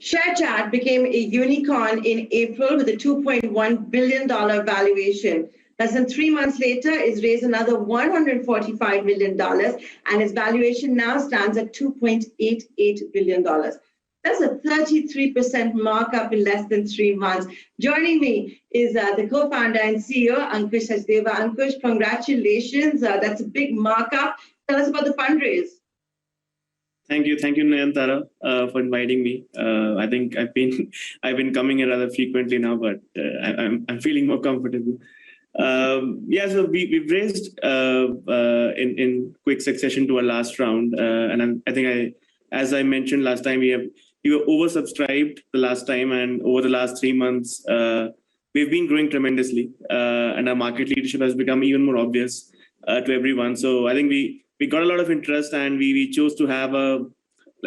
ShareChat became a unicorn in April with a $2.1 billion valuation. Less than 3 months later, it's raised another $145 million, and its valuation now stands at $2.88 billion. That's a 33% markup in less than 3 months. Joining me is the co-founder and CEO, Ankush Sachdeva. Ankush, congratulations. That's a big markup. Tell us about the fundraise. Thank you, Nayantara, for inviting me. I think I've been coming here rather frequently now, but I'm feeling more comfortable. So we've raised in quick succession to our last round, and as I mentioned last time, we were oversubscribed the last time, and over the last 3 months, we've been growing tremendously, and our market leadership has become even more obvious to everyone. So I think we got a lot of interest, and we chose to have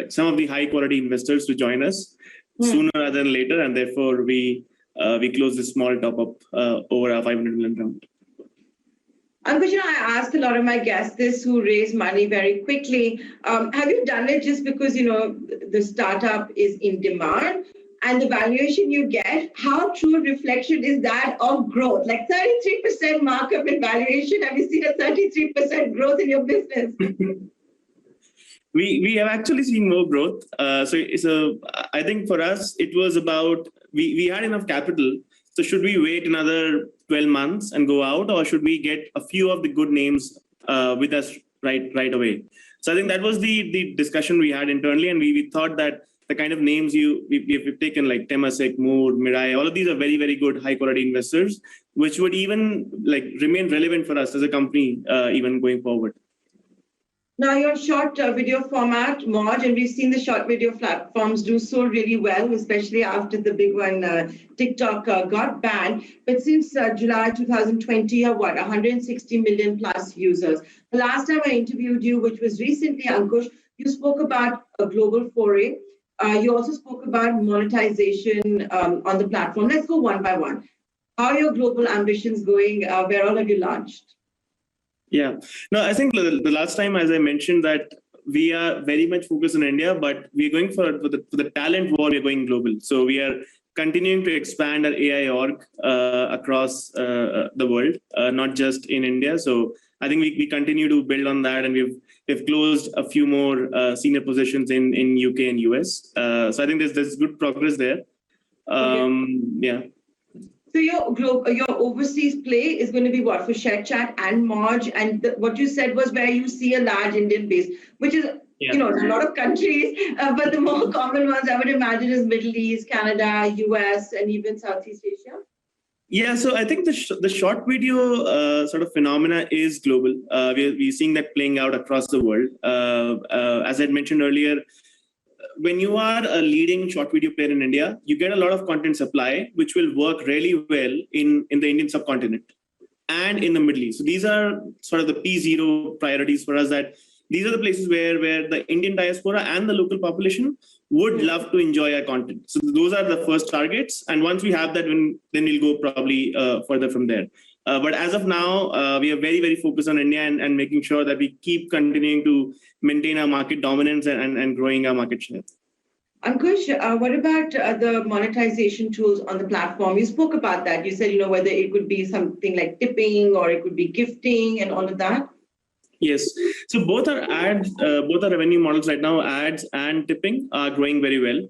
some of the high quality investors to join us sooner rather than later, and therefore we closed this small top up over our 500 million round. Ankush, I asked a lot of my guests this who raise money very quickly. Have you done it just because the startup is in demand? And the valuation you get, how true a reflection is that of growth? Like 33% markup in valuation. Have you seen a 33% growth in your business? We have actually seen more growth. So I think for us, it was about, we had enough capital. So should we wait another 12 months and go out, or should we get a few of the good names with us right away? So I think that was the discussion we had internally, and we thought that the kind of names we've taken, like Temasek, Mood, Mirai, all of these are very, very good, high quality investors, which would even remain relevant for us as a company, even going forward. Now your short video format, Moj, and we've seen the short video platforms do so really well, especially after the big one, TikTok got banned. But since July 2020, you have 160 million plus users. The last time I interviewed you, which was recently, Ankush, you spoke about a global foray. You also spoke about monetization on the platform. Let's go one by one. How are your global ambitions going? Where all have you launched? Yeah, no, I think the last time, as I mentioned, that we are very much focused on India, but we're going for the talent war, we're going global. So we are continuing to expand our AI org across the world, not just in India. So I think we continue to build on that, and we've closed a few more senior positions in UK and US. So I think there's good progress there. Yeah. So your overseas play is going to be what for ShareChat and Moj, and what you said was where you see a large Indian base, which is a lot of countries, but the more common ones I would imagine is Middle East, Canada, US, and even Southeast Asia. Yeah, so I think the short video sort of phenomena is global. We're seeing that playing out across the world. As I mentioned earlier, when you are a leading short video player in India, you get a lot of content supply, which will work really well in the Indian subcontinent and in the Middle East. So these are sort of the P0 priorities for us, that these are the places where the Indian diaspora and the local population would love to enjoy our content. So those are the first targets. And once we have that, then we'll go probably further from there. But as of now, we are very, very focused on India and making sure that we keep continuing to maintain our market dominance and growing our market share. Ankush, what about the monetization tools on the platform? You spoke about that. You said, whether it could be something like tipping or it could be gifting and all of that. Yes. So both our revenue models right now, ads and tipping, are growing very well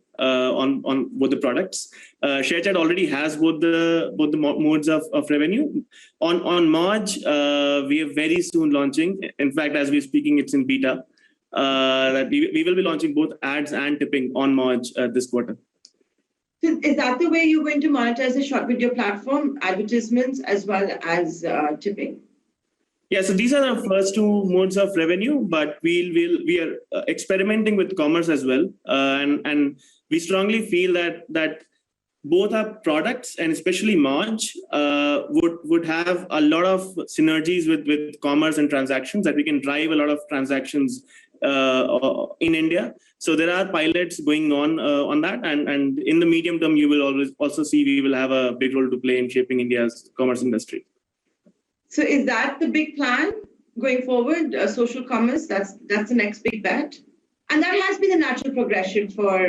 on both the products. ShareChat already has both the modes of revenue. On Moj, we are very soon launching. In fact, as we're speaking, it's in beta. That we will be launching both ads and tipping on Moj this quarter. So is that the way you're going to monetize the short video platform, advertisements as well as tipping? Yeah, so these are the first two modes of revenue, but we are experimenting with commerce as well, and we strongly feel that both our products, and especially Moj, would have a lot of synergies with commerce and transactions, that we can drive a lot of transactions in India. So there are pilots going on that, and in the medium term, you will also see we will have a big role to play in shaping India's commerce industry. So is that the big plan going forward? Social commerce, that's the next big bet? And that has been the natural progression for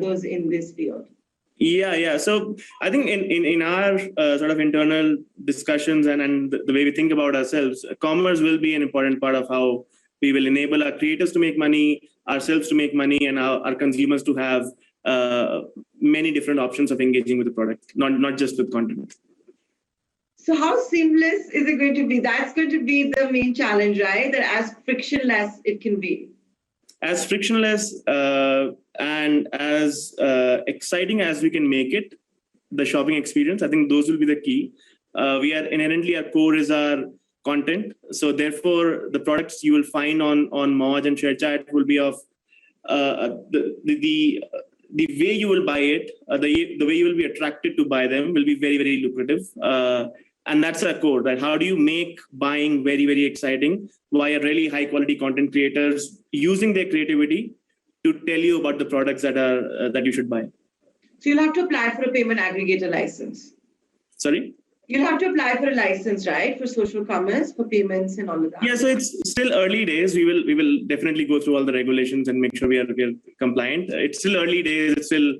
those in this field. Yeah. So I think in our sort of internal discussions and the way we think about ourselves, commerce will be an important part of how we will enable our creators to make money, ourselves to make money, and our consumers to have many different options of engaging with the product, not just with content. So how seamless is it going to be? That's going to be the main challenge, right? That as frictionless it can be. As frictionless and as exciting as we can make it, the shopping experience, I think those will be the key. We are inherently, our core is our content. So therefore, the products you will find on Moj and ShareChat will be of the way you will buy it, the way you will be attracted to buy them will be very, very lucrative. And that's our core, right? How do you make buying very, very exciting via really high quality content creators using their creativity to tell you about the products that you should buy? So you'll have to apply for a payment aggregator license. Sorry? You'll have to apply for a license, right? For social commerce, for payments and all of that. Yeah, so it's still early days. We will definitely go through all the regulations and make sure we are compliant. It's still early days. It's still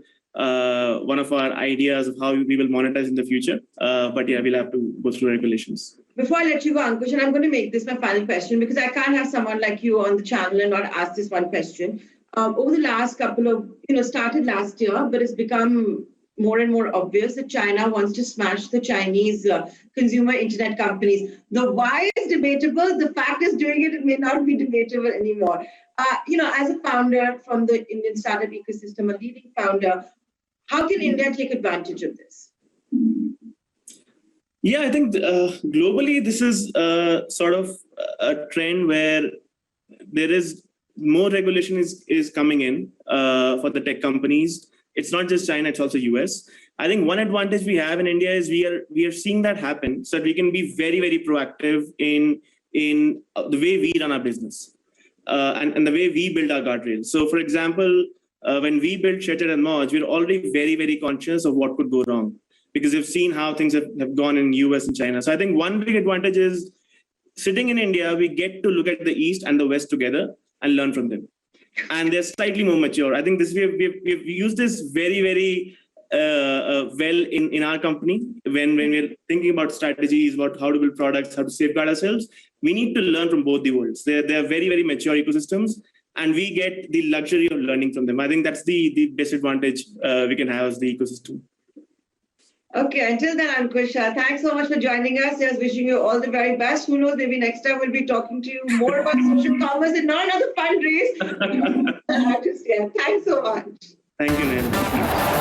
one of our ideas of how we will monetize in the future. But yeah, we'll have to go through regulations. Before I let you go, Ankush, and I'm going to make this my final question because I can't have someone like you on the channel and not ask this one question. Over the last couple of, started last year, but it's become more and more obvious that China wants to smash the Chinese consumer internet companies. The why is debatable. The fact is doing it may not be debatable anymore. As a founder from the Indian startup ecosystem, a leading founder, how can India take advantage of this? Yeah, I think globally, this is sort of a trend where there is more regulation is coming in for the tech companies. It's not just China, it's also US. I think one advantage we have in India is we are seeing that happen so that we can be very, very proactive in the way we run our business and the way we build our guardrails. So for example, when we built ShareChat and Moj, we're already very, very conscious of what could go wrong because we've seen how things have gone in US and China. So I think one big advantage is sitting in India, we get to look at the East and the West together and learn from them. And they're slightly more mature. I think we've used this very, very well in our company. When we're thinking about strategies, about how to build products, how to safeguard ourselves, we need to learn from both the worlds. They're very, very mature ecosystems, and we get the luxury of learning from them. I think that's the best advantage we can have as the ecosystem. Okay, until then, Ankush, thanks so much for joining us. Just wishing you all the very best. Who knows, maybe next time we'll be talking to you more about social commerce and not another fundraise. Thanks so much. Thank you, Neil.